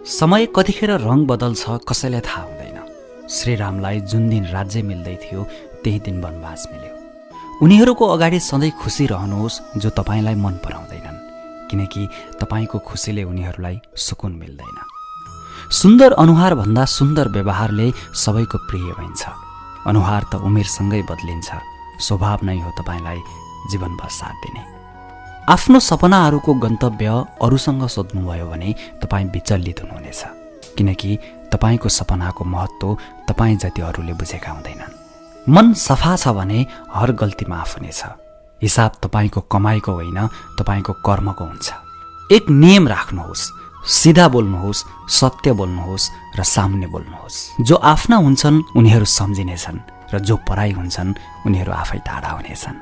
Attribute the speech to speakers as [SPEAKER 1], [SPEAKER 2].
[SPEAKER 1] समय कतिखेर रङ बदल्छ कसैलाई थाहा हुँदैन। श्रीरामलाई जुन दिन राज्य मिल्दै थियो त्यही दिन वनवास मिल्यो। उनीहरूको अगाडि सधैँ खुसी रहनुहोस् जो तपाईँलाई मन पराउँदैनन्, किनकि तपाईँको खुसीले उनीहरूलाई सुकुन मिल्दैन। सुन्दर अनुहार भन्दा सुन्दर व्यवहारले सबैको प्रिय भइन्छ। अनुहार त उमेरसँगै बदलिन्छ, स्वभाव नै हो तपाईँलाई जीवनभर साथ दिने। आफ्नो सपनाहरूको गन्तव्य अरूसँग सोध्नुभयो भने तपाईँ विचलित हुनुहुनेछ, किनकि तपाईँको सपनाको महत्त्व तपाईँ जति अरूले बुझेका हुँदैनन्। मन सफा छ भने हर गल्ती माफ हुनेछ। हिसाब तपाईँको कमाइको होइन, तपाईँको कर्मको हुन्छ। एक नियम राख्नुहोस्, सिधा बोल्नुहोस्, सत्य बोल्नुहोस् र सामान्य बोल्नुहोस्। जो आफ्ना हुन्छन् उनीहरू सम्झिनेछन् र जो पराई हुन्छन् उनीहरू आफै टाढा हुनेछन्।